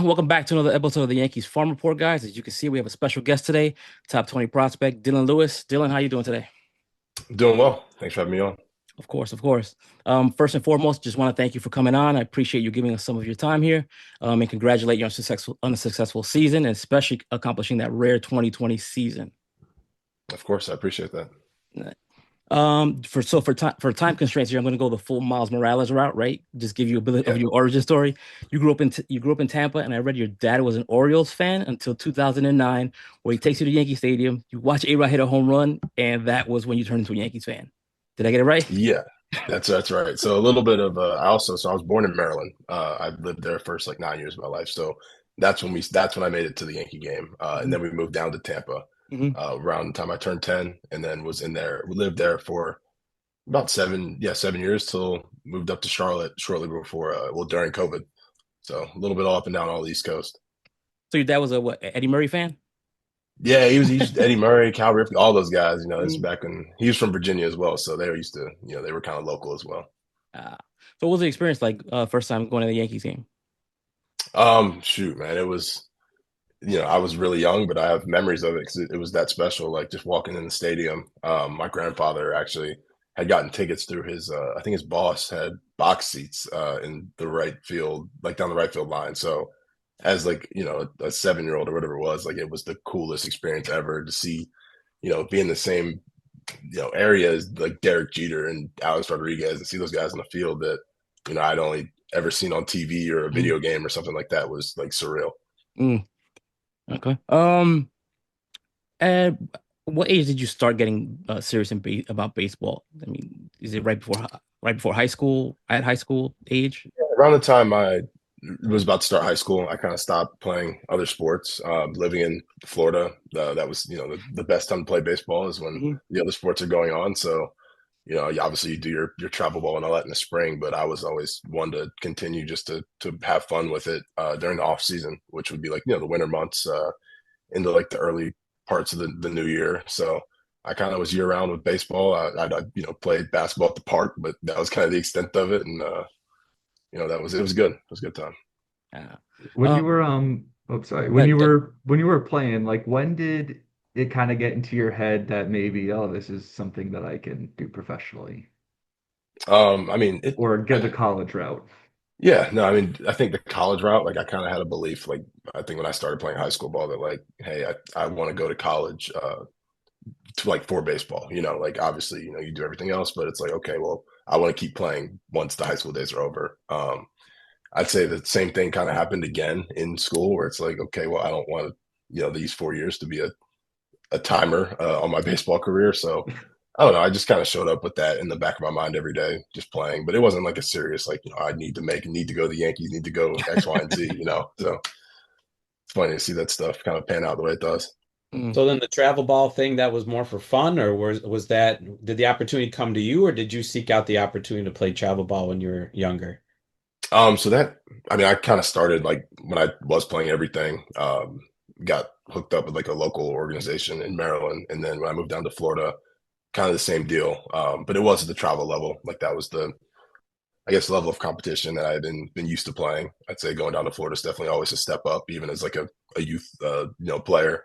Welcome back to another episode of the Yankees Farm Report, guys. As you can see, we have a special guest today, top 20 prospect, Dillon Lewis. Dillon, how you doing today? Doing well. Thanks for having me on. Of course, of course. First and foremost, just want to thank you for coming on. I appreciate you giving us some of your time here, and congratulate you on a successful season, and especially accomplishing that rare 2020 season. Of course, I appreciate that. For time constraints here, I'm going to go the full Miles Morales route, right? Just give you a bit of your origin story. You grew up in Tampa, and I read your dad was an Orioles fan until 2009, where he takes you to Yankee Stadium. You watch A-Rod hit a home run, and that was when you turned into a Yankees fan. Did I get it right? Yeah, that's right. So a little bit of I was born in Maryland. I lived there first like 9 years of my life. So that's when I made it to the Yankee game. And then we moved down to Tampa Hmm. around the time I turned 10, and then was in there. We lived there for about 7 years till moved up to Charlotte shortly before during COVID. So a little bit all up and down all the East Coast. So your dad was a what, Eddie Murray fan? Yeah, he was Eddie Murray, Cal Ripken, all those guys. It's Mhm. back when he was from Virginia as well, so they were used to, they were kind of local as well. Uh, so what was the experience like first time going to the Yankees game? Shoot, man, it was, I was really young, but I have memories of it because it was that special. Like just walking in the stadium. My grandfather actually had gotten tickets through his, I think his boss had box seats in the right field, like down the right field line. So as like, a 7-year-old or whatever it was, like it was the coolest experience ever to see, be in the same, area as like Derek Jeter and Alex Rodriguez and see those guys in the field that, I'd only ever seen on TV or a Mhm. video game or something like that was like surreal. Mm, okay. At what age did you start getting serious about baseball? I mean, is it right before high school, at high school age? Around the time I was about to start high school, I kind of stopped playing other sports. Living in Florida, that was the best time to play baseball is when Hmm. the other sports are going on. So obviously you do your travel ball and all that in the spring, but I was always one to continue just to have fun with it during the off season, which would be like the winter months into like the early parts of the new year. So I kind of was year round with baseball. I played basketball at the park, but that was kind of the extent of it, and it was good. It was a good time. Uh, When you um, were oh sorry, but, but when you were playing, like when did it kind of get into your head that maybe, oh, this is something that I can do professionally I mean, or get the college route? yeah, no, I mean, I think the college route, like I kind of had a belief, like I think when I started playing high school ball that like, hey, I want to go to college to like for baseball, like obviously, you do everything else, but it's like, okay, well, I want to keep playing once the high school days are over. I'd say the same thing kind of happened again in school where it's like, okay, well, I don't want, these 4 years to be a timer on my baseball career. So I don't know. I just kind of showed up with that in the back of my mind every day, just playing. But it wasn't like a serious, like, I need to go to the Yankees, need to go X, Y, and Z. So it's funny to see that stuff kind of pan out the way it does. mm, So then the travel ball thing, that was more for fun, or was that, did the opportunity come to you, or did you seek out the opportunity to play travel ball when you were younger? So I mean, I kind of started like when I was playing everything, got hooked up with like a local organization in Maryland. And then when I moved down to Florida, kind of the same deal. But it wasn't the travel level. Like that was I guess, level of competition that I had been used to playing. I'd say going down to Florida is definitely always a step up, even as like a youth, player.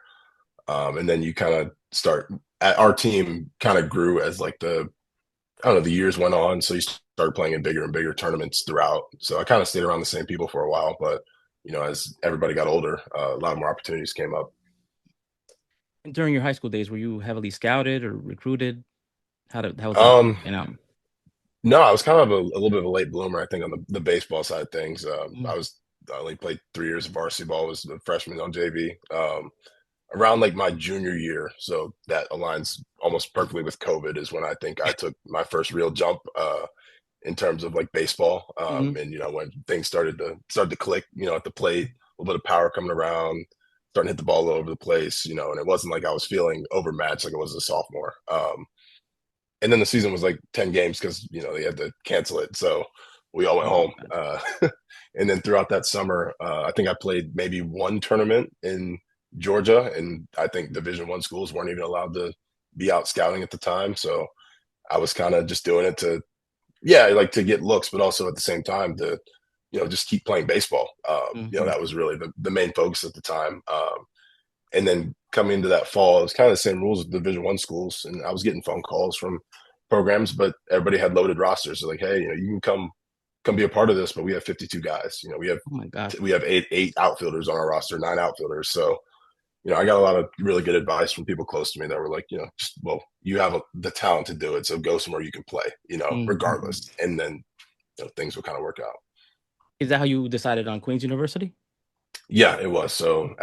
And then you kind of start our team kind of grew as like I don't know, the years went on. So you started playing in bigger and bigger tournaments throughout. So I kind of stayed around the same people for a while, but as everybody got older, a lot more opportunities came up. during your high school days, were you heavily scouted or recruited? How was that? Um, You know. no, I was kind of a little bit of a late bloomer, I think, on the baseball side of things. Mm, I only played 3 years of varsity ball, was a freshman on JV. Around like my junior year, so that aligns almost perfectly with COVID, is when I think I took my first real jump in terms of like baseball. mhm. And when things started to click, at the plate, a little bit of power coming around, starting to hit the ball all over the place, and it wasn't like I was feeling overmatched like I was a sophomore. And then the season was like 10 games because they had to cancel it, so we all went Oh, home. And then throughout that summer, I think I played maybe one tournament in Georgia, and I think Division I schools weren't even allowed to be out scouting at the time. So I was kind of just doing it to, yeah, like to get looks, but also at the same time to just keep playing baseball. That was really the main focus at the time. And then coming into that fall, it was kind of the same rules as Division I schools, and I was getting phone calls from programs, but everybody had loaded rosters. So like, hey, you can come be a part of this, but we have 52 guys. We have Oh my God. we have eight outfielders on our roster, 9 outfielders. So I got a lot of really good advice from people close to me that were like, you have the talent to do it, so go somewhere you can play, regardless, and then things will kind of work out. Is that how you decided on Queen's University? Yeah, it was. So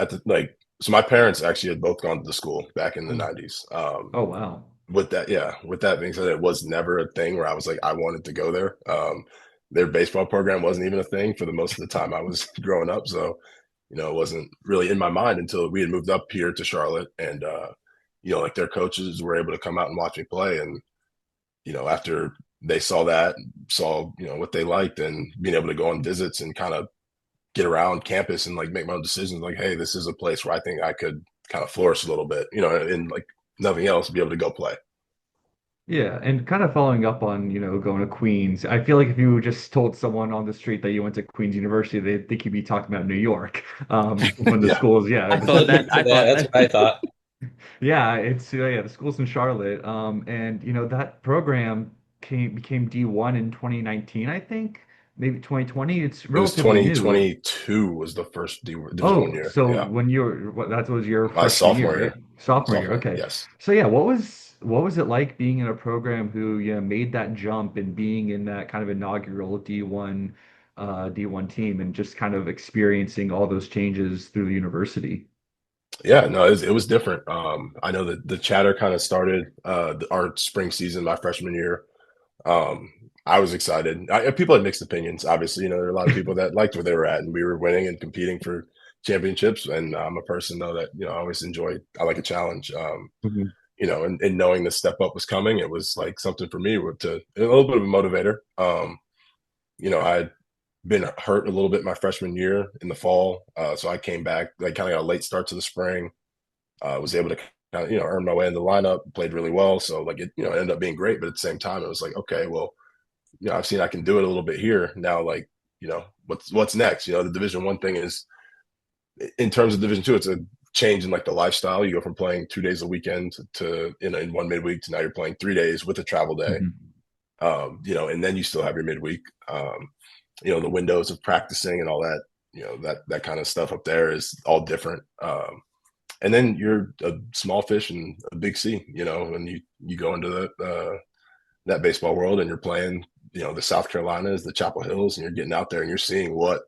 so my parents actually had both gone to the school back in the 90s. Oh, wow. With that being said, it was never a thing where I was like, I wanted to go there. Their baseball program wasn't even a thing for the most of the time I was growing up. So, it wasn't really in my mind until we had moved up here to Charlotte, and, like their coaches were able to come out and watch me play. And, after they saw what they liked, and being able to go on visits and kind of get around campus and like make my own decisions, like, hey, this is a place where I think I could kind of flourish a little bit, and like nothing else, be able to go play. Yeah, and kind of following up on, going to Queens, I feel like if you just told someone on the street that you went to Queens University, they'd think you'd be talking about New York. When the Yeah. schools, I thought that. That's what I thought. Yeah, the schools in Charlotte. And that program became D1 in 2019, I think, maybe 2020. It's It was relatively new. 2022 was the first Division I Oh, year. so Yeah. when that was your My freshman sophomore year, right? year. Sophomore year, okay. Yes. So yeah, what was it like being in a program who made that jump and being in that kind of inaugural D1 team and just kind of experiencing all those changes through the university? Yeah, no, it was different. I know that the chatter kind of started our spring season, my freshman year. I was excited. People had mixed opinions. Obviously, there are a lot of people that liked where they were at, and we were winning and competing for championships. And I'm a person though that I always I like a challenge. Mhm. And knowing the step up was coming, it was like something for me to a little bit of a motivator. I'd been hurt a little bit my freshman year in the fall, so I came back, like kind of got a late start to the spring. Was able to kind of earn my way in the lineup, played really well. So like it ended up being great, but at the same time, it was like, okay, well, I've seen I can do it a little bit here now. Like what's next? The Division I thing is, in terms of Division II, it's a change in like the lifestyle. You go from playing 2 days a weekend to in one midweek to now you're playing 3 days with a travel day. Mhm. And then you still have your midweek. The windows of practicing and all that, that kind of stuff up there is all different. And then you're a small fish in a big sea, when you go into that baseball world and you're playing, the South Carolinas, the Chapel Hills, and you're getting out there and you're seeing what,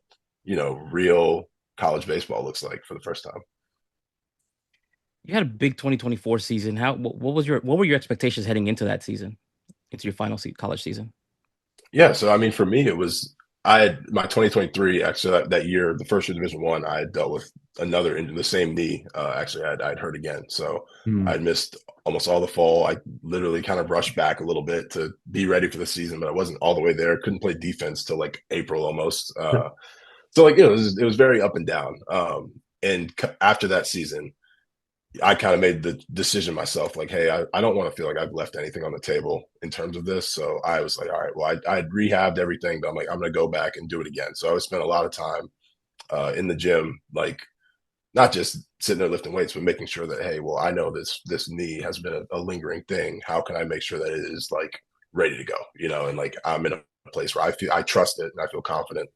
real college baseball looks like for the first time. You had a big 2024 season. What were your expectations heading into that season, into your final college season? Yeah, so I mean, for me, I had my 2023, actually that year, the first year Division I had dealt with another injury, the same knee. Actually, I'd hurt again, so I'd missed almost all the fall. I literally kind of rushed back a little bit to be ready for the season, but I wasn't all the way there. Couldn't play defense till like April almost. So like it was very up and down. And after that season, I kind of made the decision myself, like, hey, I don't want to feel like I've left anything on the table in terms of this. So I was like, all right, well, I'd rehabbed everything, but I'm like, I'm going to go back and do it again. So I spent a lot of time in the gym, like not just sitting there lifting weights, but making sure that, hey, well, I know this knee has been a lingering thing. How can I make sure that it is like ready to go, and like I'm in a place where I trust it and I feel confident.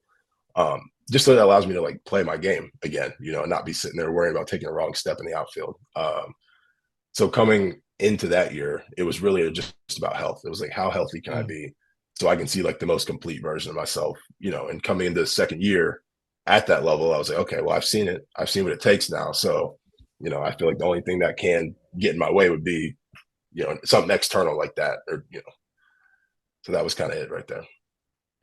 Just so that allows me to like play my game again, and not be sitting there worrying about taking a wrong step in the outfield. So coming into that year, it was really just about health. It was like, how healthy can I be so I can see like the most complete version of myself, and coming into the second year at that level, I was like, okay, well, I've seen it. I've seen what it takes now. So, I feel like the only thing that can get in my way would be, something external like that, or, so that was kind of it right there.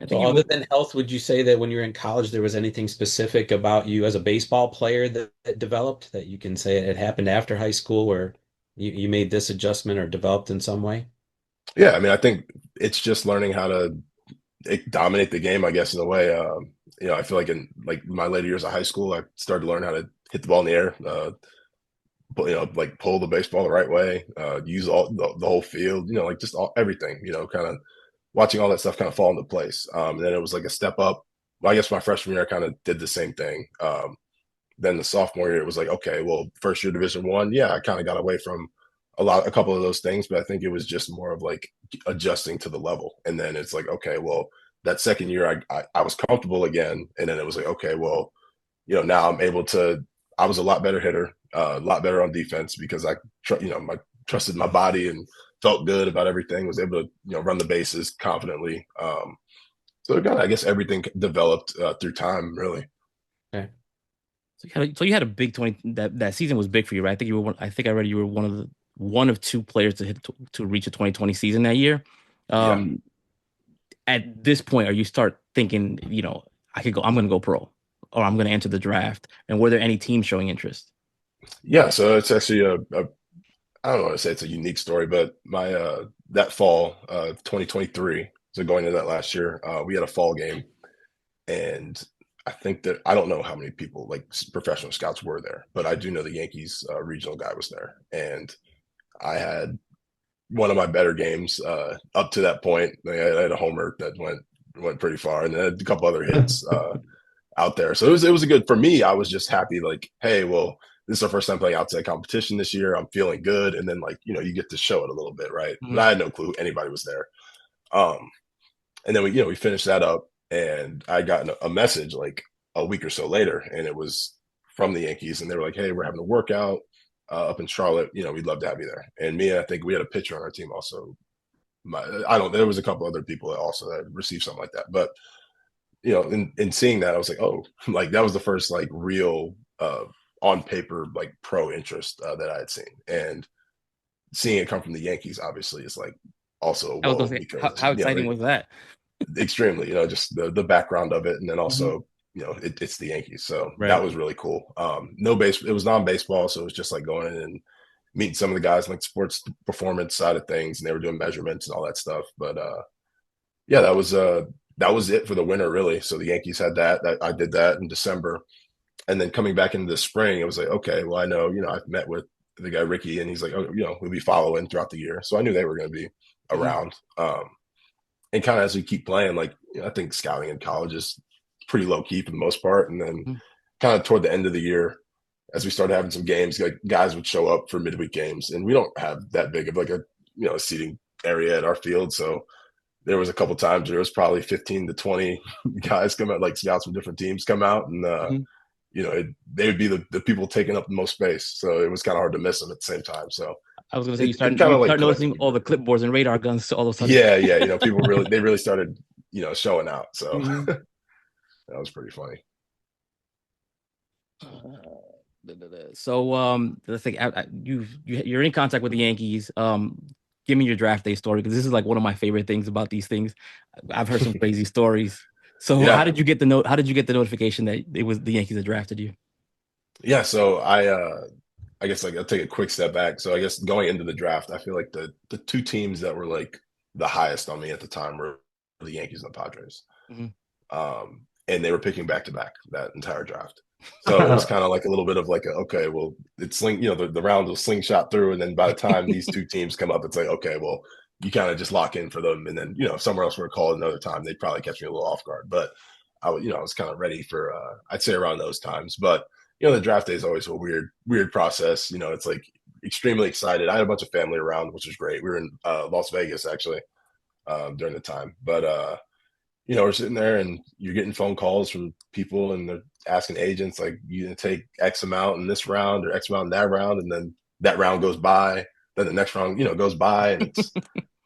So other than health, would you say that when you were in college, there was anything specific about you as a baseball player that developed that you can say it happened after high school where you made this adjustment or developed in some way? Yeah, I mean, I think it's just learning how to dominate the game, I guess, in a way. I feel like in like my later years of high school, I started to learn how to hit the ball in the air, like pull the baseball the right way, use all the whole field, like just everything, kind of watching all that stuff kind of fall into place. And then it was like a step up well, I guess my freshman year I kind of did the same thing. Then the sophomore year, it was like, okay, well, first year Division I, yeah, I kind of got away from a couple of those things, but I think it was just more of like adjusting to the level. And then it's like, okay, well, that second year I was comfortable again, and then it was like, okay, well, now I'm able to. I was a lot better hitter, a lot better on defense because I trusted my body and felt good about everything. Was able to run the bases confidently. So I guess everything developed through time, really. Okay. So you had a big 20 that season was big for you, right? I think I read you were one of two players to reach a 2020 season that year. At this point, are you start thinking, I'm going to go pro, or I'm going to enter the draft? And were there any teams showing interest? Yeah, so it's actually I don't want to say it's a unique story, but my that fall of 2023, so going into that last year, we had a fall game, and I think that I don't know how many people like professional scouts were there, but I do know the Yankees regional guy was there, and I had one of my better games up to that point. I had a homer that went pretty far, and then I had a couple other hits out there. So it was a good for me. I was just happy, like, hey, well, this is our first time playing outside competition this year. I'm feeling good, and then like you get to show it a little bit, right? Mm-hmm. But I had no clue anybody was there. And then we finished that up, and I got a message like a week or so later, and it was from the Yankees, and they were like, hey, we're having a workout up in Charlotte. We'd love to have you there. And me, I think we had a pitcher on our team also. There was a couple other people that received something like that, but in seeing that, I was like, oh, like that was the first like real on paper like pro interest that I had seen, and seeing it come from the Yankees obviously is like also because how exciting was that? Extremely, just the background of it, and then also it's the Yankees, so that was really cool. It was non-baseball, so it was just like going in and meeting some of the guys like sports performance side of things, and they were doing measurements and all that stuff. But yeah, that was it for the winter, really. So the Yankees had that. I did that in December, and then coming back into the spring, it was like, okay, well, I know, I've met with the guy Ricky, and he's like, oh, we'll be following throughout the year, so I knew they were going to be around. And kind of as we keep playing, like I think scouting in college is pretty low key for the most part, and then kind of toward the end of the year, as we started having some games, like guys would show up for midweek games, and we don't have that big of like a seating area at our field, so there was a couple times there was probably 15 to 20 guys come out, like scouts from different teams come out, and they would be the people taking up the most space, so it was kind of hard to miss them at the same time. So I was going to say you start noticing all the clipboards and radar guns all of a sudden. Yeah, people really started showing out, so that was pretty funny. So let's think. You're in contact with the Yankees. Give me your draft day story, because this is like one of my favorite things about these things. I've heard some crazy stories. So how did you get the How did you get the notification that it was the Yankees that drafted you? Yeah, so I guess like I'll take a quick step back. So I guess going into the draft, I feel like the two teams that were like the highest on me at the time were the Yankees and the Padres. And they were picking back to back that entire draft. So it was kind of like a little bit of like, okay, well, it's the round will slingshot through, and then by the time these two teams come up, it's like, okay, well, you kind of just lock in for them, and then if somewhere else were called another time, they'd probably catch me a little off guard. But I was kind of ready for I'd say around those times. But the draft day is always a weird process. It's like extremely excited. I had a bunch of family around, which was great. We were in Las Vegas actually during the time, but we're sitting there and you're getting phone calls from people, and they're asking agents like, you gonna take X amount in this round or X amount in that round, and then that round goes by, then the next round goes by, and it's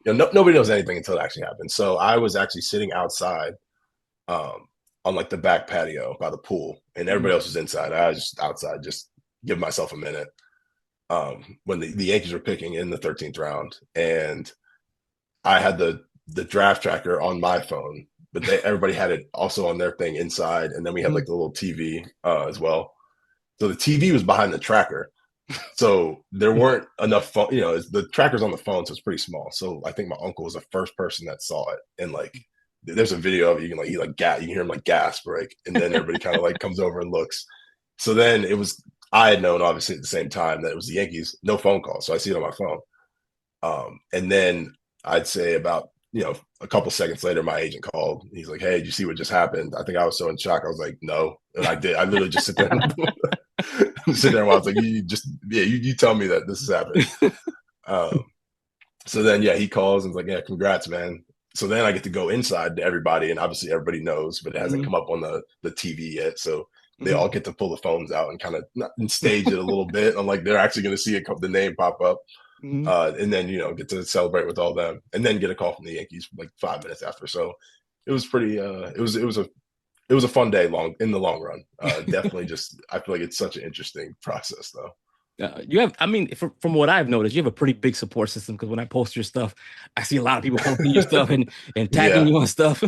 nobody knows anything until it actually happens. So I was actually sitting outside on like the back patio by the pool, and everybody else was inside. I was just outside, just give myself a minute when the Yankees were picking in the 13th round, and I had the draft tracker on my phone, but everybody had it also on their thing inside, and then we had like the little TV as well. So the TV was behind the tracker, so there weren't enough phone. The tracker's on the phone, so it's pretty small. So I think my uncle was the first person that saw it, and like there's a video of it. You can you can hear him like gasp, right? And then everybody kind of like comes over and looks. So then I had known obviously at the same time that it was the Yankees. No phone call, so I see it on my phone. And then I'd say about a couple seconds later, my agent called. He's like, "Hey, did you see what just happened?" I think I was so in shock. I was like, "No," and I did. I literally just sit there, sit there, and I was like, "You tell me that this is happening." So then, he calls and is like, "Yeah, congrats, man." So then I get to go inside to everybody, and obviously everybody knows, but it hasn't come up on the TV yet. So they all get to pull the phones out and kind of stage it a little bit. I'm like, they're actually going to see the name pop up. And then get to celebrate with all them, and then get a call from the Yankees like 5 minutes after. So it was pretty. It was a fun day in the long run. Definitely, just I feel like it's such an interesting process though. You have, I mean, from what I've noticed, you have a pretty big support system because when I post your stuff, I see a lot of people posting your stuff and tagging you on stuff,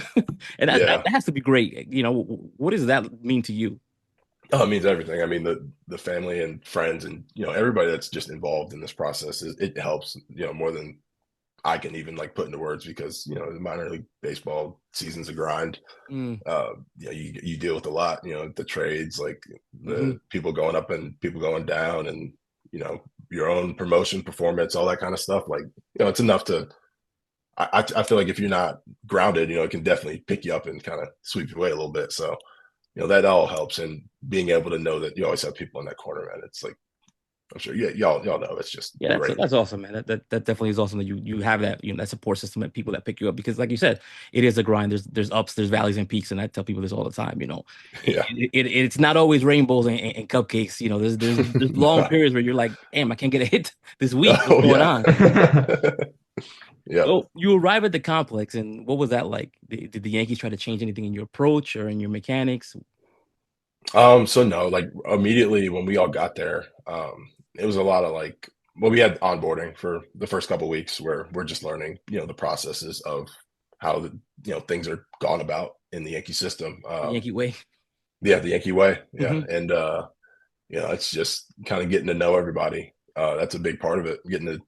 and that has to be great. What does that mean to you? Oh, it means everything. I mean, the family and friends and everybody that's just involved in this process it helps more than I can even like put into words, because the minor league baseball season's a grind. You deal with a lot. The trades, like the people going up and people going down, and your own promotion, performance, all that kind of stuff. Like it's enough to. I feel like if you're not grounded, it can definitely pick you up and kind of sweep you away a little bit. So. That all helps, and being able to know that you always have people in that corner, man. It's like, I'm sure, y'all know it's just great. That's awesome, man. That definitely is awesome that you have that that support system and people that pick you up, because like you said, it is a grind. There's ups, there's valleys and peaks, and I tell people this all the time. It's not always rainbows and cupcakes. There's long periods where you're like, damn, I can't get a hit this week. What's going on? Yeah. So you arrive at the complex, and what was that like? Did the Yankees try to change anything in your approach or in your mechanics? So no, like immediately when we all got there, it was a lot of like, we had onboarding for the first couple of weeks where we're just learning, the processes of how things are gone about in the Yankee system. The Yankee way. Yeah, the Yankee way. Yeah, and it's just kind of getting to know everybody. That's a big part of it. Getting to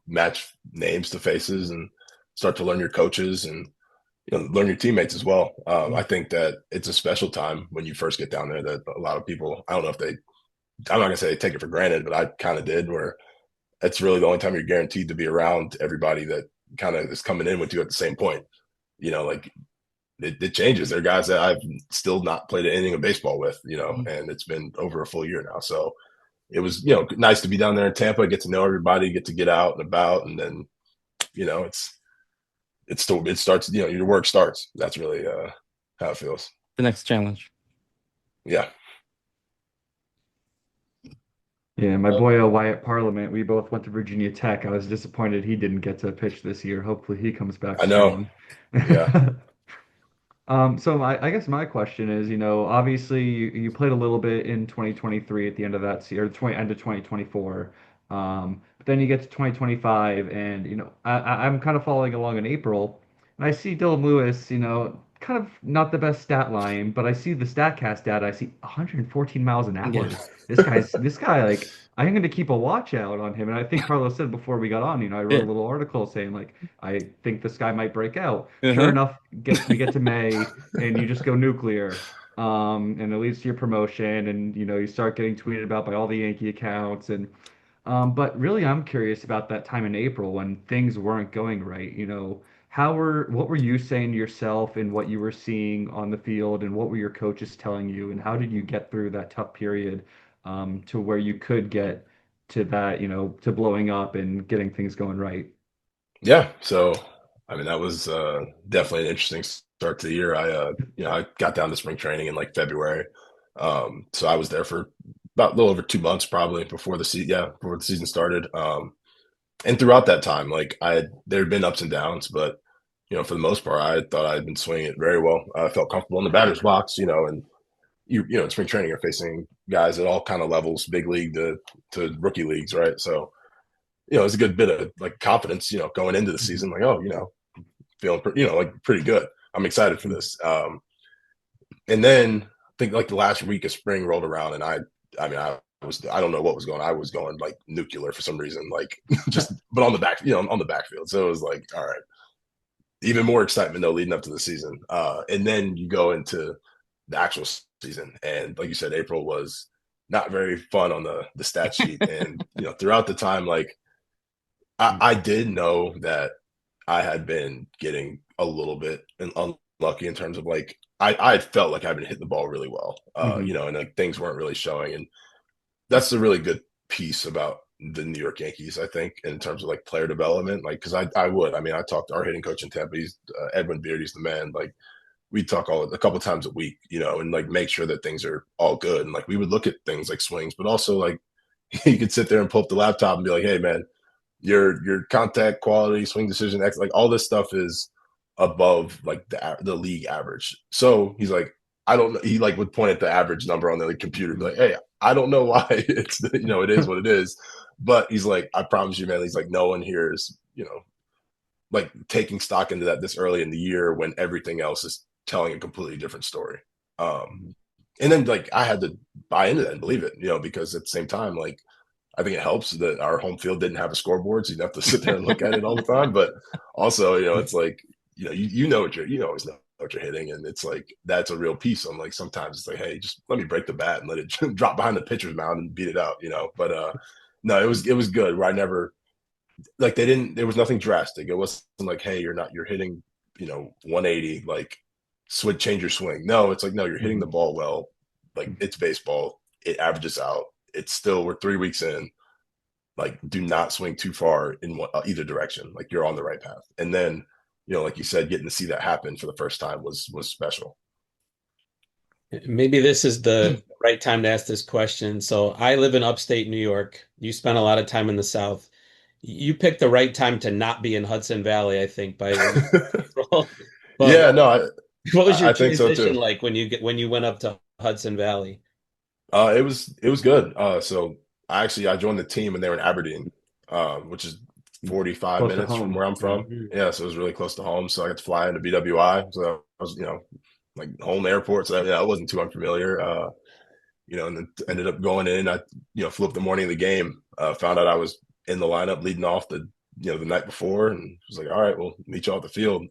match names to faces and start to learn your coaches and learn your teammates as well. I think that it's a special time when you first get down there that a lot of people, I don't know if I'm not gonna say they take it for granted, but I kind of did, where it's really the only time you're guaranteed to be around everybody that kind of is coming in with you at the same point. Like it changes. There are guys that I've still not played an inning of baseball with, and it's been over a full year now. So it was, nice to be down there in Tampa, get to know everybody, get to get out and about, and then, it starts, your work starts. That's really how it feels. The next challenge. Yeah. Yeah, my boy Wyatt Parliament, we both went to Virginia Tech. I was disappointed he didn't get to pitch this year. Hopefully he comes back I know. soon. Yeah. So I guess my question is, obviously you played a little bit in 2023 at the end of that year, end of 2024. But then you get to 2025, and I'm kind of following along in April, and I see Dillon Lewis, kind of not the best stat line, but I see the Statcast data. I see 114 miles an hour. Yeah. This guy, like, I'm going to keep a watch out on him. And I think Carlos said before we got on, I wrote a little article saying, like, I think this guy might break out. Sure enough, we get to May, and you just go nuclear. And it leads to your promotion, and, you start getting tweeted about by all the Yankee accounts. And but really, I'm curious about that time in April when things weren't going right. What were you saying to yourself and what you were seeing on the field, and what were your coaches telling you, and how did you get through that tough period to where you could get to that, to blowing up and getting things going right? Yeah. So, I mean, that was definitely an interesting start to the year. I got down to spring training in like February. So I was there for about a little over 2 months, probably before the season started. And throughout that time, like there had been ups and downs, but for the most part, I thought I had been swinging it very well. I felt comfortable in the batter's box, and in spring training, you're facing guys at all kind of levels, big league to rookie leagues, right? So, it was a good bit of like confidence, going into the season, like, oh, feeling, like pretty good. I'm excited for this. And then I think like the last week of spring rolled around, and I don't know what was going on. I was going like nuclear for some reason, like but on the backfield. So it was like, all right, even more excitement though leading up to the season. And then you go into the actual season, and like you said, April was not very fun on the stat sheet. And throughout the time, like I did know that I had been getting a little bit unlucky in terms of like I felt like I've been hitting the ball really well, Hmm. and like things weren't really showing, and that's a really good piece about the New York Yankees, I think, in terms of like player development. Like, because I mean, I talked to our hitting coach in Tampa. He's Edwin Beard. He's the man. Like, we talk a couple times a week, and like make sure that things are all good. And like we would look at things like swings, but also like you could sit there and pull up the laptop and be like, hey man, your contact quality, swing decision, like all this stuff is above like the league average. So he's like, I don't know. He like would point at the average number on the computer, and be like, hey, I don't know why it's it is what it is, but he's like, I promise you, man. He's like, no one here is like taking stock into that this early in the year when everything else is telling a completely different story. Um, and then like I had to buy into that and believe it, because at the same time, like I think it helps that our home field didn't have a scoreboard, so you have to sit there and look at it all the time. But also, it's like you always know what you're hitting, and it's like that's a real piece. I'm like sometimes it's like, hey, just let me break the bat and let it drop behind the pitcher's mound and beat it out. But no, it was good. Where I never like they didn't. There was nothing drastic. It wasn't like, hey, you're hitting 180, like change your swing. No, it's like no, you're hitting the ball well. Like it's baseball. It averages out. It's still we're 3 weeks in. Like do not swing too far in either direction. Like you're on the right path. And then like you said, getting to see that happen for the first time was special. Maybe this is the right time to ask this question. So I live in upstate New York. You spent a lot of time in the South. You picked the right time to not be in Hudson Valley, I think, by April. But Yeah, no, what was your I think so transition too. like when you went up to Hudson Valley? It was good. So I joined the team when they were in Aberdeen, which is 45 Close to minutes from where home. I'm Yeah. from. Yeah, so it was really close to home. So I got to fly into BWI. So I was, like home airport. So I wasn't too unfamiliar. And then ended up going in. I, flew up the morning of the game. Found out I was in the lineup leading off the night before, and was like, all right, we'll meet you all at the field.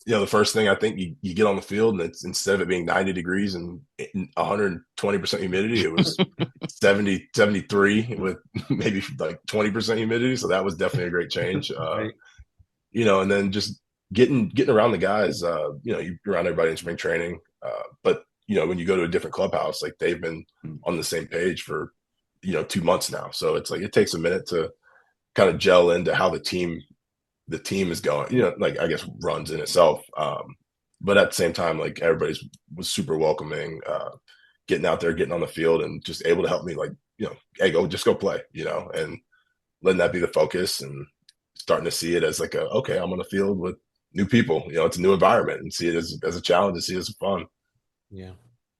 The first thing I think you get on the field, and it's instead of it being 90 degrees and 120% humidity, it was 70, 73 with maybe like 20% humidity. So that was definitely a great change. Right. And then just getting around the guys, you're around everybody in spring training. But when you go to a different clubhouse, like they've been on the same page for, 2 months now. So it's like, it takes a minute to kind of gel into how the team is going, like I guess runs in itself. But at the same time, like everybody's was super welcoming, getting out there, getting on the field and just able to help me like, hey, just go play, and letting that be the focus and starting to see it as like okay, I'm on the field with new people, it's a new environment and see it as a challenge and see it as fun. Yeah.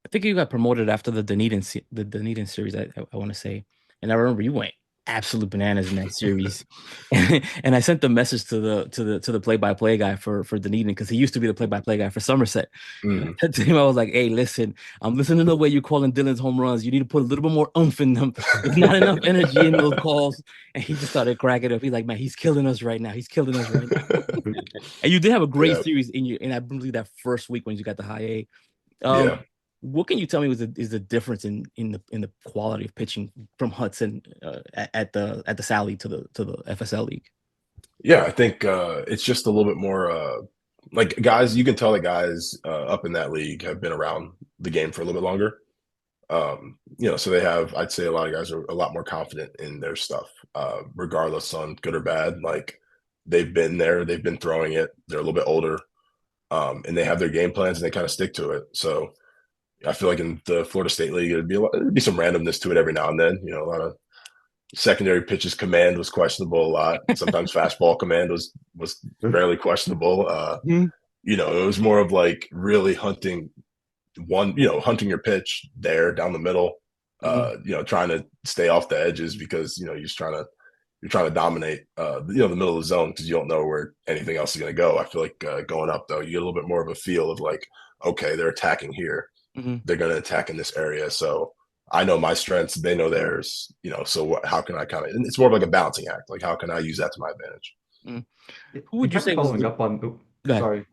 I think you got promoted after the Dunedin series. I want to say, and I remember you went absolute bananas in that series, and I sent the message to the play-by-play guy for Dunedin because he used to be the play-by-play guy for Somerset. And I Mm. said to him, I was like, "Hey, listen, I'm listening to the way you're calling Dylan's home runs. You need to put a little bit more oomph in them. There's not enough energy in those calls." And he just started cracking up. He's like, "Man, he's killing us right now. He's killing us right now." And you did have a great Yeah, series in I believe that first week when you got the high A. yeah. What can you tell me is the difference in the quality of pitching from Hudson at the Sally to the FSL league? Yeah, I think it's just a little bit more like guys, you can tell that guys up in that league have been around the game for a little bit longer. So they have, I'd say a lot of guys are a lot more confident in their stuff, regardless on good or bad. Like they've been there, they've been throwing it, they're a little bit older, and they have their game plans and they kind of stick to it. So I feel like in the Florida State League, there'd be some randomness to it every now and then. A lot of secondary pitches command was questionable a lot. Sometimes fastball command was fairly questionable. Mhm. It was more of like really hunting your pitch there down the middle, Mhm. trying to stay off the edges because, you're trying to dominate, the middle of the zone because you don't know where anything else is going to go. I feel like going up though, you get a little bit more of a feel of like, okay, they're attacking here. Mhm. They're going to attack in this area. So I know my strengths, they know theirs, so how can I it's more of like a balancing act. Like, how can I use that to my advantage? Mhm. Who And would you kind of say was following the up on, oh, Go ahead. sorry,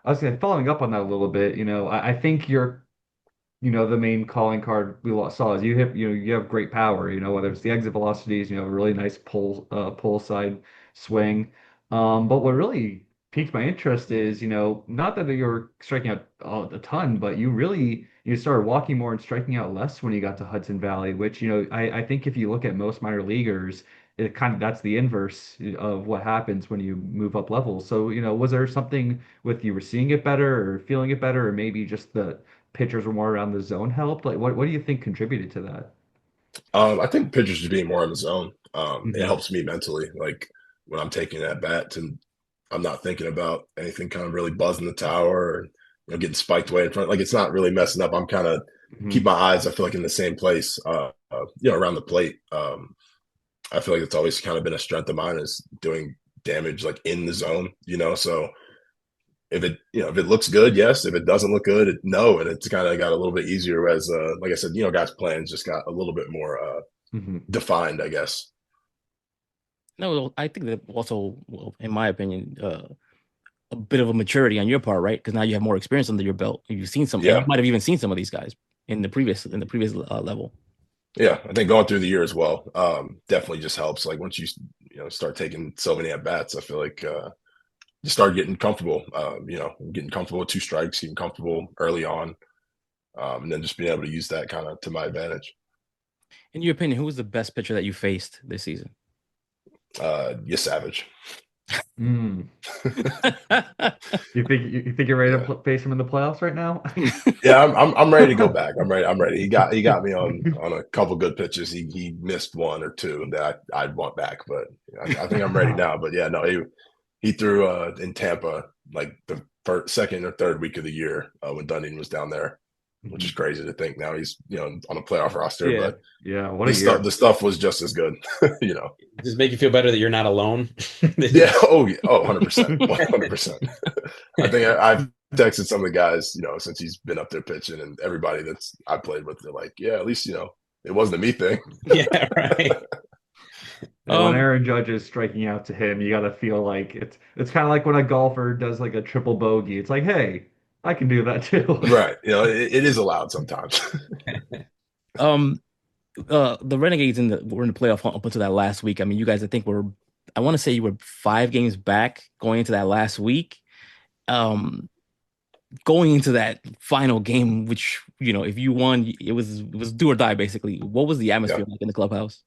I was gonna following up on that a little bit. I think the main calling card saw is you have great power. Whether it's the exit velocities, really nice pull side swing. But what really piqued my interest is, not that you're striking out a ton, but you started walking more and striking out less when you got to Hudson Valley, which, I think if you look at most minor leaguers, it kind of that's the inverse of what happens when you move up levels. So, was there something with you were seeing it better or feeling it better, or maybe just the pitchers were more around the zone helped? Like, what do you think contributed to that? I think pitchers just being more on the zone. It Hmm. helps me mentally. Like when I'm taking at bats and I'm not thinking about anything kind of really buzzing the tower or getting spiked way in front. Like it's not really messing up. I'm kind of keep Hmm. my eyes, I feel like, in the same place, around the plate. I feel like it's always kind of been a strength of mine is doing damage like in the zone, So if it looks good, yes. If it doesn't look good, no. And it's kind of got a little bit easier as, like I said, guys' plans just got a little bit more Hmm. defined, I guess. No, I think that also, well, in my opinion, a bit of a maturity on your part, right? Because now you have more experience under your belt. You've seen some, and you Yeah, might have even seen some of these guys in the previous level. yeah. I think going through the year as well, definitely just helps. Like once you start taking so many at bats, I feel like you start getting comfortable. Getting comfortable with two strikes, getting comfortable early on, and then just being able to use that kind of to my advantage. In your opinion, who was the best pitcher that you faced this season? You savage. Mm. You think you're ready to Yeah. face him in the playoffs right now? Yeah, I'm ready to go back. I'm ready. I'm ready. He got me on a couple good pitches. He missed one or two that I'd want back, but I think I'm ready now. But yeah, no, he threw in Tampa like the second or third week of the year when Dunedin was down there, which is Mhm. crazy to think now he's on a playoff roster. Yeah. But Yeah, what a the year. stuff was just as good, you know. Does it make you feel better that you're not alone? Yeah. Oh, yeah. Oh, 100%. 100%. I think I've texted some of the guys, since he's been up there pitching, and everybody that's I played with, they're like, yeah, at least, it wasn't a me thing. Yeah, right. And when Um, Aaron Judge is striking out to him, you gotta feel like it's kind of like when a golfer does like a triple bogey. It's like, hey, I can do that too. Right. It is allowed sometimes. um, the Renegades were in the playoff hunt up until that last week. I mean, you guys, I think I want to say you were 5 games back going into that last week. Um, Going into that final game, which if you won, it was do or die basically. What was the Yeah. atmosphere like in the clubhouse?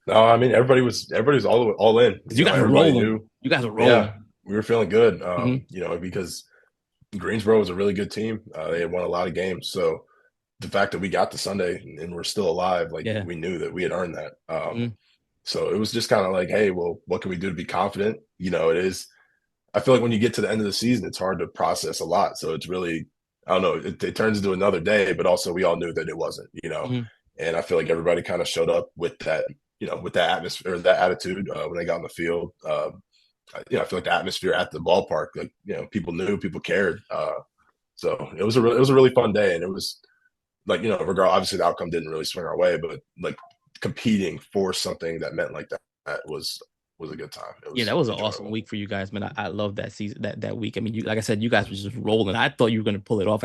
No, I mean everybody was all in. Because you guys were Everybody rolling. knew. You guys were rolling. Yeah, we were feeling good. Hmm. Because Greensboro was a really good team. They had won a lot of games. So the fact that we got to Sunday and we're still alive, like Yeah. we knew that we had earned that. Hmm. So it was just kind of like, hey, well, what can we do to be confident? It is. I feel like when you get to the end of the season, it's hard to process a lot. So it's really, I don't know, it turns into another day, but also we all knew that it wasn't. Hmm. And I feel like everybody kind of showed up with that, with that atmosphere, or that attitude when they got on the field. I feel like the atmosphere at the ballpark, like, people knew, people cared. So it was a really fun day. And it was like, regardless, obviously the outcome didn't really swing our way, but like competing for something that meant like that was a good time. It Yeah, was that was an awesome enjoyable. week for you guys, man. I love that season, that week. I mean, like I said, you guys were just rolling. I thought you were gonna pull it off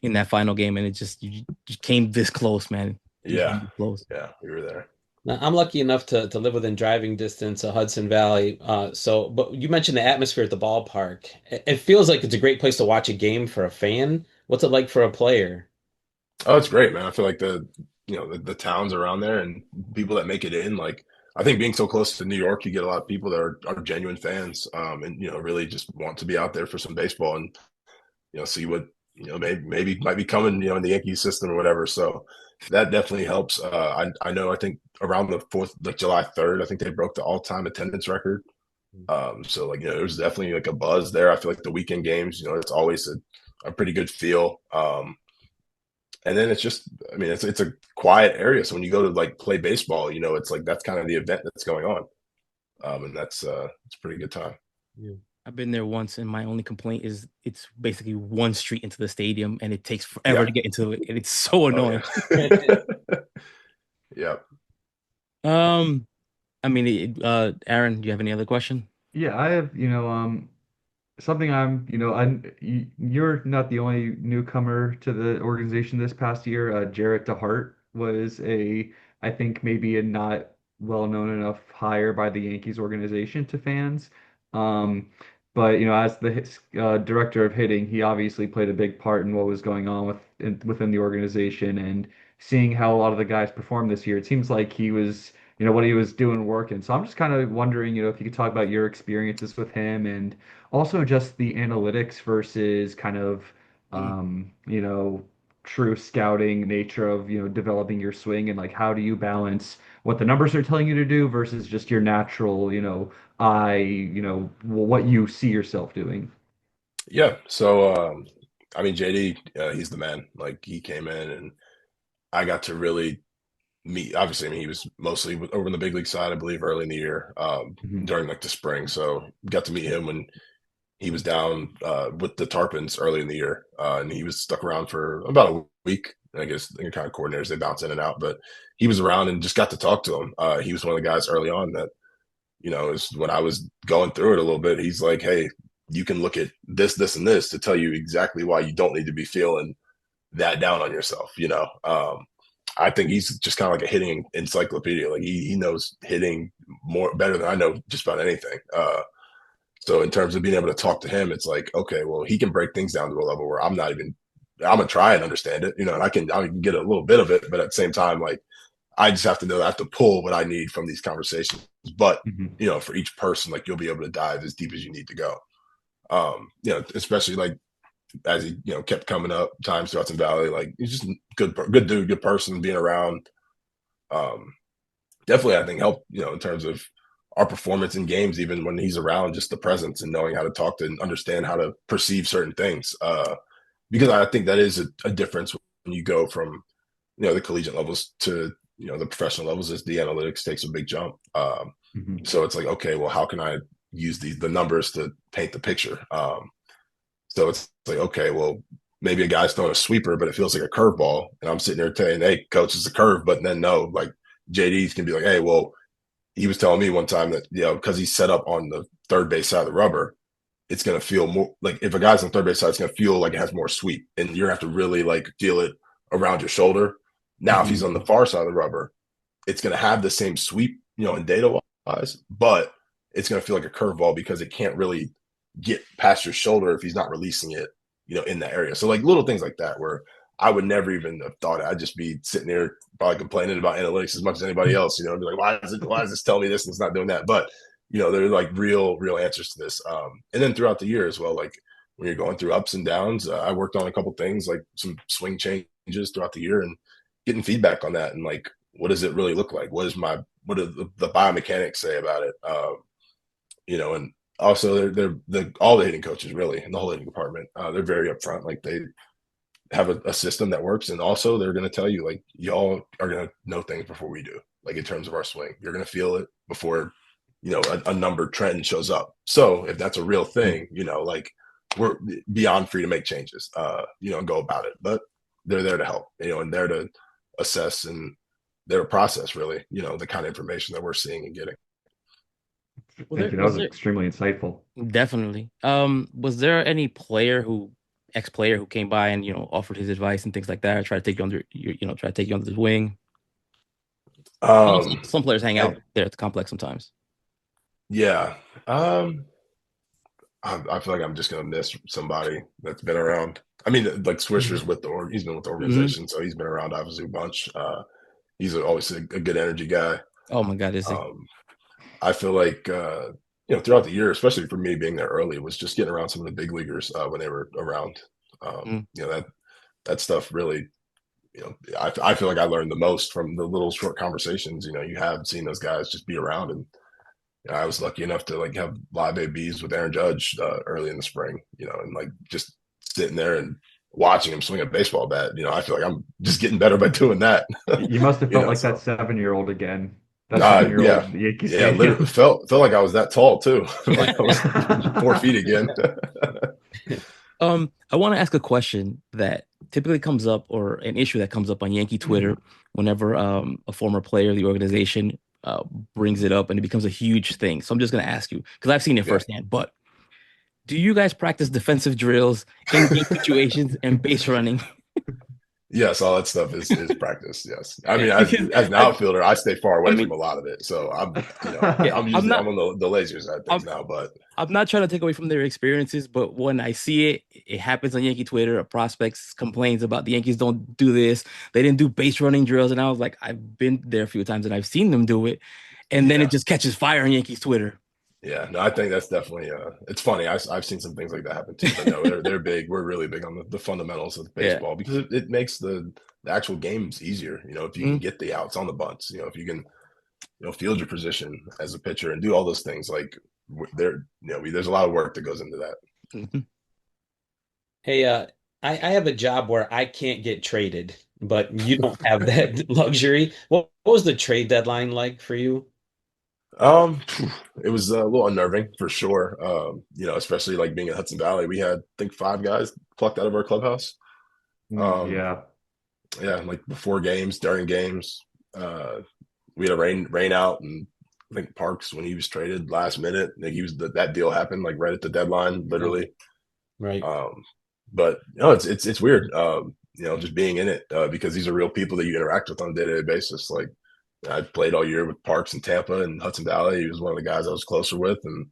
in that final game, and it just you came this close, man. You came Yeah. this close. Yeah. We were there. Now, I'm lucky enough to live within driving distance of Hudson Valley. But you mentioned the atmosphere at the ballpark. It feels like it's a great place to watch a game for a fan. What's it like for a player? Oh, it's great, man. I feel like the towns around there and people that make it in, like I think being so close to New York, you get a lot of people that are genuine fans, and really just want to be out there for some baseball and see what maybe might be coming, in the Yankee system or whatever. So that definitely helps. I know. I think around the 4th, like July 3rd, I think they broke the all-time attendance record. So like there's definitely like a buzz there. I feel like the weekend games, it's always a pretty good feel. And then it's just, I mean, it's a quiet area. So when you go to like play baseball, it's like that's kind of the event that's going on, and that's it's a pretty good time. Yeah. I've been there once, and my only complaint is it's basically one street into the stadium, and it takes forever Yeah. to get into it, and it's so Oh annoying. yeah. Yeah. Um, I mean, Aaron, do you have any other question? Yeah, I have, something you're not the only newcomer to the organization this past year. Jarrett DeHart was I think maybe a not well known enough hire by the Yankees organization to fans. But as the director of hitting, he obviously played a big part in what was going on within the organization, and seeing how a lot of the guys performed this year. It seems like he was, what he was doing working. So I'm just kind of wondering, if you could talk about your experiences with him, and also just the analytics versus kind of, Mm. true scouting nature of, developing your swing, and like how do you balance what the numbers are telling you to do versus just your natural, what you see yourself doing. Yeah. So, I mean, JD, he's the man. Like he came in and I got to really meet. Obviously, I mean, he was mostly over in the big league side, I believe, early in the year, Mhm. during like the spring. So got to meet him when he was down with the Tarpons early in the year, and he was stuck around for about a week. I guess they're kind of coordinators, they bounce in and out, but he was around and just got to talk to him. He was one of the guys early on that, is when I was going through it a little bit. He's like, "Hey, you can look at this, this, and this to tell you exactly why you don't need to be feeling that down on yourself." I think he's just kind of like a hitting encyclopedia. Like he knows hitting more better than I know just about anything. So in terms of being able to talk to him, it's like, okay, well, he can break things down to a level where I'm gonna try and understand it, and I can get a little bit of it, but at the same time, like I just have to know that I have to pull what I need from these conversations. But Mhm. for each person, like you'll be able to dive as deep as you need to go. Especially like as he, kept coming up times throughout the valley, like he's just good dude, good person, being around. Um, Definitely, I think help, in terms of our performance in games, even when he's around, just the presence and knowing how to talk to and understand how to perceive certain things. Because I think that is a difference when you go from, the collegiate levels to, the professional levels, is the analytics takes a big jump. Mhm. So it's like, okay, well, how can I use the numbers to paint the picture? So it's like, okay, well, maybe a guy's throwing a sweeper, but it feels like a curveball. And I'm sitting there saying, hey, coach, it's a curve. But then no, like JD's can be like, hey, well, he was telling me one time that, because he's set up on the third base side of the rubber, it's going to feel more like if a guy's on third base side, it's going to feel like it has more sweep. And you're going to have to really like feel it around your shoulder. Now, if he's Mhm. on the far side of the rubber, it's going to have the same sweep, in data wise, but it's going to feel like a curveball because it can't really get past your shoulder if he's not releasing it, in that area. So like little things like that where I would never even have thought it. I'd just be sitting there probably complaining about analytics as much as anybody else, be like, why is this telling me this and it's not doing that? But there are like real answers to this. And then throughout the year as well, like when you're going through ups and downs, I worked on a couple things like some swing changes throughout the year and getting feedback on that and like what does it really look like? What do the biomechanics say about it? And also they're all the hitting coaches really in the whole hitting department. They're very upfront. Like they have a system that works, and also they're going to tell you like y'all are going to know things before we do. Like in terms of our swing, you're going to feel it before a number trend shows up. So if that's a real Mhm. thing, like we're beyond free to make changes, and go about it. But they're there to help, and there to assess and their process really, the kind of information that we're seeing and getting. Was Thank there you. That was was there extremely insightful. definitely was there any ex-player who came by and offered his advice and things like that, or try to take you under try to take you under his wing? I know Um, some players hang I, out there at the complex sometimes. yeah. I feel like I'm just gonna miss somebody that's been around. I mean, like Swisher's Hmm. with he's been with the Hmm. organization, so he's been around obviously a bunch. He's always a good energy guy. Oh my God, is he? Um, I feel like throughout the year, especially for me being there early, was just getting around some of the big leaguers when they were around. Mm. That stuff really, I feel like I learned the most from the little short conversations. You have seen those guys just be around, and I was lucky enough to like have live ABs with Aaron Judge early in the spring. And like just sitting there and watching him swing a baseball bat. I feel like I'm just getting better by doing that. You must have felt like that So 7-year-old again. That 7-year-old yeah, in the Yankee yeah, literally Stadium. felt like I was that tall too. Like I was 4 feet again. I want to ask a question that typically comes up, or an issue that comes up on Yankee Twitter whenever a former player of the organization brings it up, and it becomes a huge thing. So I'm just going to ask you because I've seen it Yeah. firsthand. But do you guys practice defensive drills in game situations and base running? Yes, all that stuff is practice. Yes, I mean, Because as an outfielder, I stay far I away mean, from a lot of it. So yeah, I'm on the lazier side of things I'm now. But I'm not trying to take away from their experiences, but when I see it, it happens on Yankee Twitter. A prospects complains about the Yankees don't do this. They didn't do base running drills, and I was like, I've been there a few times and I've seen them do it, and then it yeah, just catches fire on Yankees Twitter. yeah, no, I think that's definitely it's funny. I've seen some things like that happen too. But no, they're big. We're really big on the fundamentals of Yeah. baseball because it makes the actual games easier. If you can Mhm. get the outs on the bunts, if you can field your position as a pitcher and do all those things, like there's a lot of work that goes into that. Mhm. Hey, I have a job where I can't get traded, but you don't have that luxury. What was the trade deadline like for you? Um, it was a little unnerving for sure. Especially like being in Hudson Valley, we had I think 5 guys plucked out of our clubhouse. Um, Yeah. yeah, like before games, during games, uh, we had a rain out, and I think Parks when he was traded last minute, like he was that deal happened like right at the deadline, Oh, literally. right. But it's weird. Just being in it because these are real people that you interact with on a day-to-day basis. Like I played all year with Parks in Tampa and Hudson Valley. He was one of the guys I was closer with, and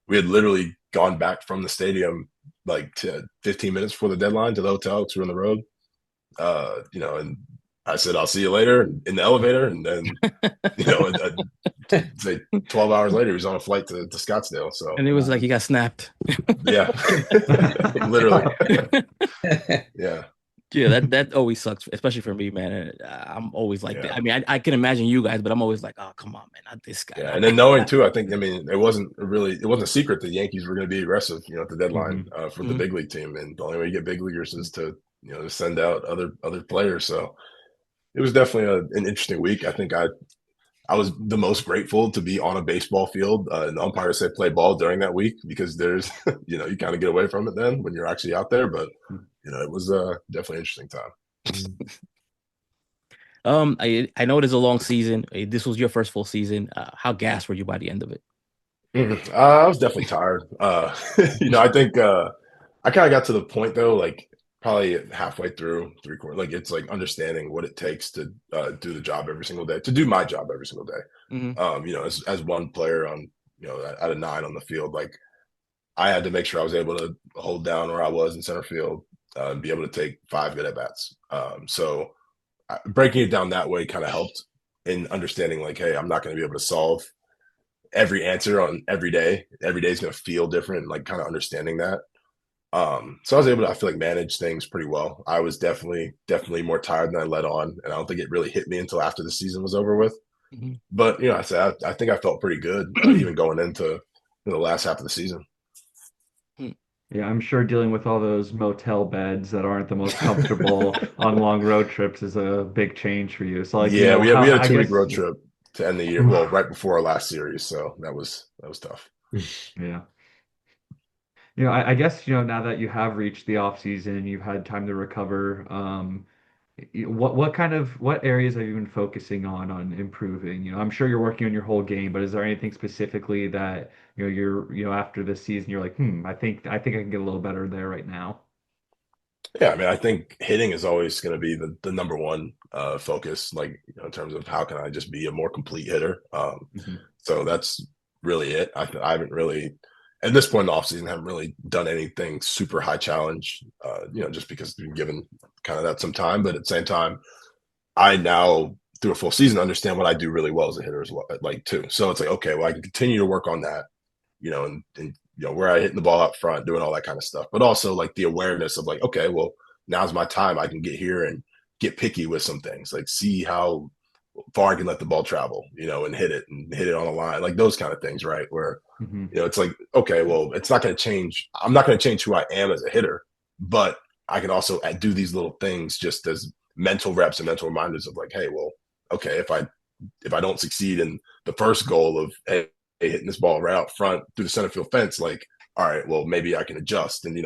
we had literally gone back from the stadium like 15 minutes before the deadline to the hotel because we were on the road. And I said, "I'll see you later" in the elevator, and then say 12 hours later, he was on a flight to Scottsdale. So And it was like he got snapped. yeah, literally, yeah, Yeah, that always sucks, especially for me, man. And, I'm always like that. yeah. I mean, I can imagine you guys, but I'm always like, oh, come on, man, not this guy, Yeah, not and then this knowing guy. too, I think it wasn't a secret that the Yankees were going to be aggressive, at the deadline Mhm. for the Mhm. big league team, and the only way you get big leaguers is to send out other players. So it was definitely an interesting week. I think I was the most grateful to be on a baseball field and the umpire said play ball during that week because there's you kind of get away from it then when you're actually out there, but it was definitely an interesting time. I know it is a long season. This was your first full season. How gassed were you by the end of it? I was definitely tired. I think I kind of got to the point though, like probably halfway through 3 quarters, like it's like understanding what it takes to do the job every single day, to do my job every single day. Hmm. As one player on, out of 9 on the field, like I had to make sure I was able to hold down where I was in center field, and be able to take 5 good at bats. So breaking it down that way kind of helped in understanding like, hey, I'm not going to be able to solve every answer on every day. Every day is going to feel different, like kind of understanding that. So I was able to, I feel like, manage things pretty well. I was definitely more tired than I let on, and I don't think it really hit me until after the season was over with. Hmm. But I said I think I felt pretty good even going into the last half of the season. Yeah, I'm sure dealing with all those motel beds that aren't the most comfortable on long road trips is a big change for you. So like, Yeah, we how had a I 2 week guess road trip to end the year. Well, right before our last series, so that was tough. yeah. I guess, now that you have reached the off season, you've had time to recover, what areas have you been focusing on improving? I'm sure you're working on your whole game, but is there anything specifically that, you're, after this season, you're like, I think I can get a little better there right now. Yeah, I mean, I think hitting is always going to be the number one focus, like in terms of how can I just be a more complete hitter. Mhm. So that's really it. I haven't really, at this point in the offseason, haven't really done anything super high challenge, just because I've been given kind of that some time. But at the same time, I now through a full season understand what I do really well as a hitter as well, like too. So it's like, okay, well, I can continue to work on that, and where I hitting the ball up front, doing all that kind of stuff, but also like the awareness of like, okay, well, now's my time. I can get here and get picky with some things, like see how far I can let the ball travel, and hit it on the line, like those kind of things, right? Where Mhm. it's like, okay, well, it's not going to change. I'm not going to change who I am as a hitter, but I can also do these little things just as mental reps and mental reminders of like, hey, well, okay, if I don't succeed in the first goal of hey, hitting this ball right out front through the center field fence, like, all right, well, maybe I can adjust and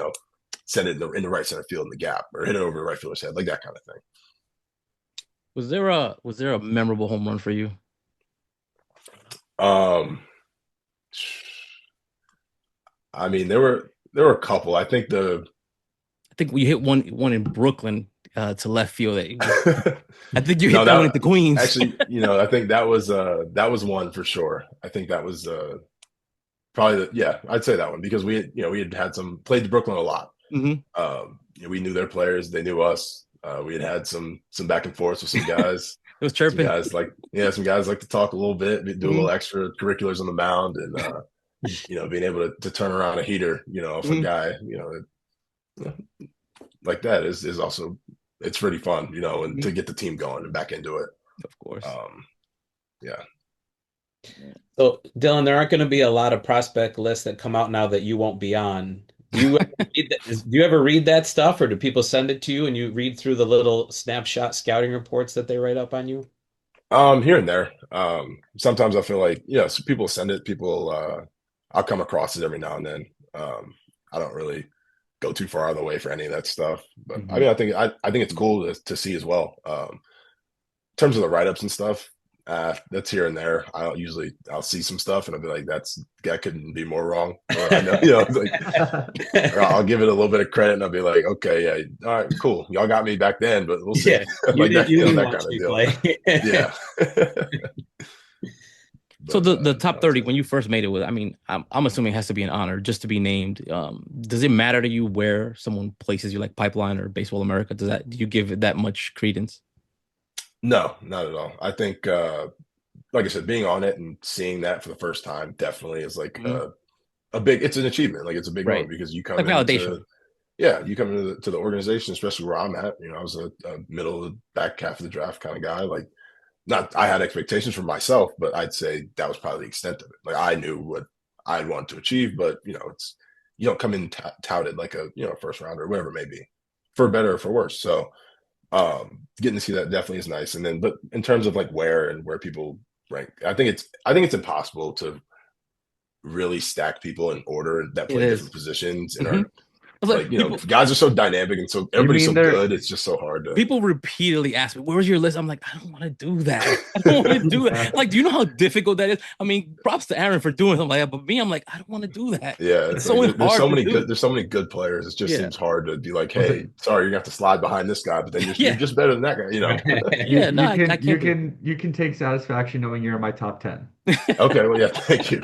send it in the right center field in the gap or hit it over the right fielder's head, like that kind of thing. Was there a memorable home run for you? Um, I mean, there were a couple. I think I think we hit one in Brooklyn to left field. I think you hit No, that one at the Queens. actually, I think that was one for sure. I think that was probably I'd say that one because we had some played Brooklyn a lot. We knew their players, they knew us. We had some back and forth with some guys. It was chirping. Some guys like to talk a little bit, do a little extra curriculars on the mound, and being able to turn around a heater, if a guy, like that is also it's pretty fun, and to get the team going and back into it. Of course. Yeah. So, Dillon, there aren't going to be a lot of prospect lists that come out now that you won't be on. Do you ever read that stuff, or do people send it to you and you read through the little snapshot scouting reports that they write up on you? Here and there. Sometimes I feel like, so people send it, I'll come across it every now and then. I don't really go too far out of the way for any of that stuff, but I mean, I think it's cool to see as well. In terms of the write-ups and stuff, that's here and there. I'll see some stuff and I'll be like, that couldn't be more wrong. Or I know, or I'll give it a little bit of credit and I'll be like, okay, yeah, all right, cool. Y'all got me back then, but we'll see. Yeah, that kind of deal. Yeah. So the top 30 when you first made it I'm assuming it has to be an honor just to be named. Does it matter to you where someone places you, like Pipeline or Baseball America? Do you give it that much credence? No, not at all. I think, like I said, being on it and seeing that for the first time definitely is like it's an achievement. Like it's a big one because you come like validation. You come into the organization, especially where I'm at. I was a middle of the back half of the draft kind of guy. Like, I had expectations for myself, but I'd say that was probably the extent of it. Like I knew what I'd want to achieve, but you don't come in touted like a first rounder or whatever it may be, for better or for worse. So getting to see that definitely is nice. And then, but in terms of like where people rank, I think it's impossible to really stack people in order that play different positions and are guys are so dynamic and so everybody's so good. It's just so hard to. People repeatedly ask me, "Where's your list?" I'm like, I don't want to do that. I don't want to do that. Like, do you know how difficult that is? I mean, props to Aaron for doing something like that, but me, I'm like, I don't want to do that. Yeah, it's so hard. There's so many good players. It just seems hard to be like, hey, sorry, you're gonna have to slide behind this guy, but then you're just better than that guy. You can take satisfaction knowing you're in my top 10. Okay, well, yeah, thank you.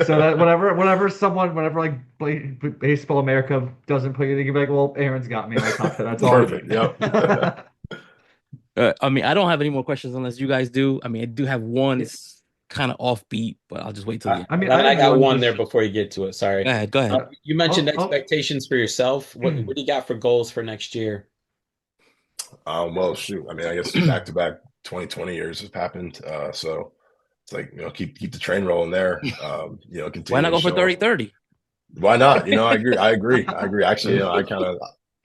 So that whenever like Baseball America doesn't put you, they can be like, well, Aaron's got me in my top 10. That's all. Perfect. Yep. I don't have any more questions unless you guys do. I mean, I do have one. It's kind of offbeat, but I'll just wait till the end. I got one there before you get to it. Sorry. Go ahead. You mentioned expectations for yourself. What do you got for goals for next year? Well, shoot. I mean, I guess back-to-back 2020 years have happened. So it's like, keep the train rolling there. Continue. Why not go for 30-30? Why not? I agree. Actually,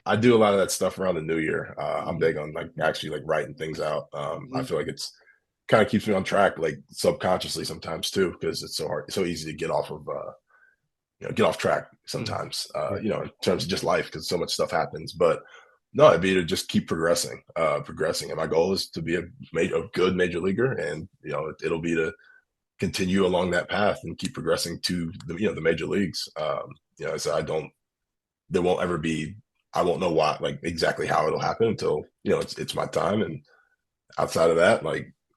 I do a lot of that stuff around the new year. I'm big on actually writing things out. I feel like it's kind of keeps me on track, like subconsciously sometimes too, because it's so hard, it's so easy to get off of, get off track sometimes, in terms of just life, because so much stuff happens. But no, it'd be to just keep progressing. And my goal is to be a good major leaguer, and it'll be to continue along that path and keep progressing to the major leagues. So there won't ever be. I won't know why, exactly how it'll happen until it's my time. And outside of that,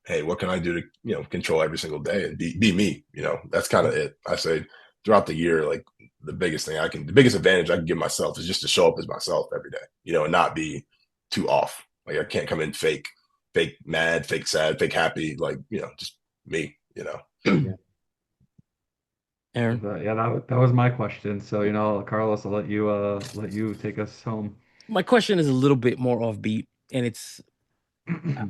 hey, what can I do to control every single day and be me? That's kind of it. I say throughout the year, the biggest advantage I can give myself is just to show up as myself every day, and not be too off. I can't come in fake mad, fake sad, fake happy, just me, Aaron? That was my question. So, Carlos, I'll let you take us home. My question is a little bit more offbeat, and it's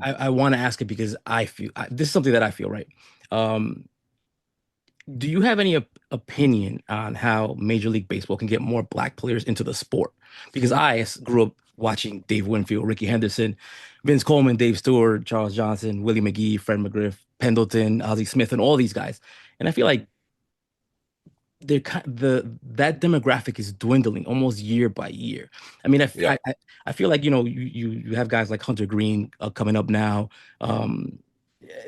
I want to ask it because I feel this is something that I feel, right? Do you have any opinion on how Major League Baseball can get more black players into the sport? Because I grew up watching Dave Winfield, Ricky Henderson, Vince Coleman, Dave Stewart, Charles Johnson, Willie McGee, Fred McGriff, Pendleton, Ozzie Smith, and all these guys. And I feel like that demographic is dwindling almost year by year. I mean, I feel like you have guys like Hunter Green coming up now.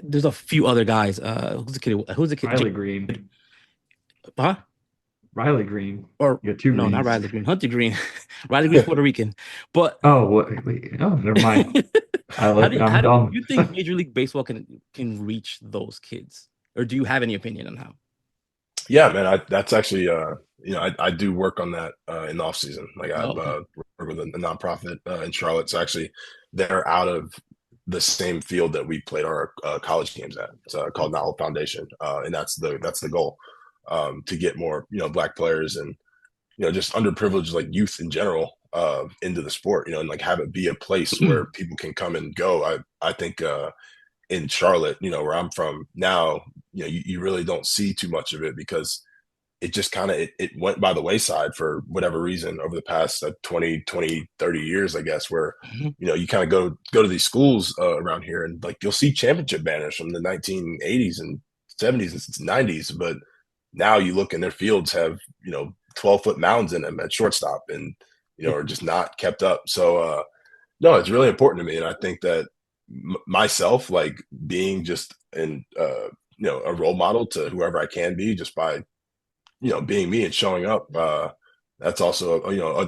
There's a few other guys. Who's the kid? Riley Green. Huh? Riley Green. Or You got two no, not Greens. Riley Green, Hunter Green. Riley Green's Puerto Rican. But Oh, wait. Oh, never mind. I'm how do dumb. you think Major League Baseball can reach those kids? Or do you have any opinion on how? Yeah, man, that's actually I do work on that in the off season. Like I Oh, okay. work with a nonprofit in Charlotte. So actually, they're out of the same field that we played our college games at. It's called Knowledge Foundation, and that's the goal, to get more black players and just underprivileged like youth in general into the sport. And like have it be a place where people can come and go. I think in Charlotte, where I'm from now, you really don't see too much of it because it just kind of it went by the wayside for whatever reason over the past 20, 30 years, I guess, where you kind of go to these schools around here and like you'll see championship banners from the 1980s and 70s and 90s, but now you look and their fields have 12-foot mounds in them at shortstop and are just not kept up. So no, it's really important to me, and I think that myself, like being just a role model to whoever I can be just by being me and showing up, that's also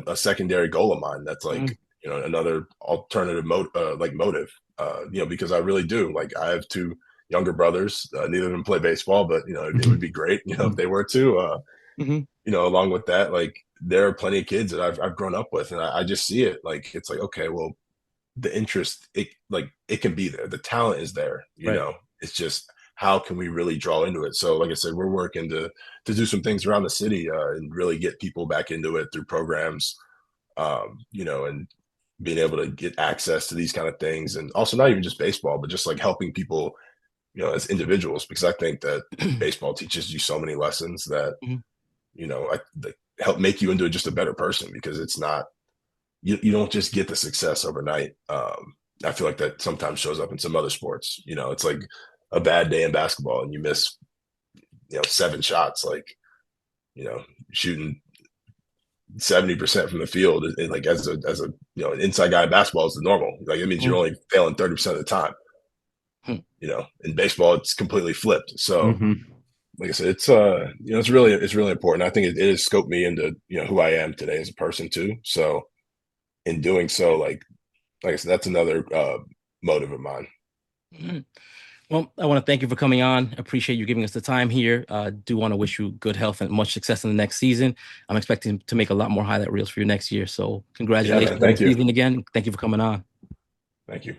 a secondary goal of mine. That's like another alternative motive, because I really do. Like I have two younger brothers, neither of them play baseball, but it would be great if they were to. Along with that, like there are plenty of kids that I've grown up with, and I just see it. Like it's like, okay, well, the interest, it can be there. The talent is there. Right. It's just how can we really draw into it? So, like I said, we're working to do some things around the city and really get people back into it through programs, and being able to get access to these kind of things, and also not even just baseball, but just like helping people, as individuals, because I think that baseball teaches you so many lessons that that help make you into just a better person, because it's not. You don't just get the success overnight. I feel like that sometimes shows up in some other sports. It's like a bad day in basketball and you miss, 7 shots, like, shooting 70% from the field. And like as a an inside guy in basketball is the normal. Like it means you're only failing 30% of the time. In baseball, it's completely flipped. So like I said, it's it's really important. I think it has scoped me into, who I am today as a person too. So in doing so, like I said, that's another motive of mine. Well, I want to thank you for coming on. Appreciate you giving us the time here. Do want to wish you good health and much success in the next season. I'm expecting to make a lot more highlight reels for you next year. So congratulations on the season again. Thank you for coming on. Thank you.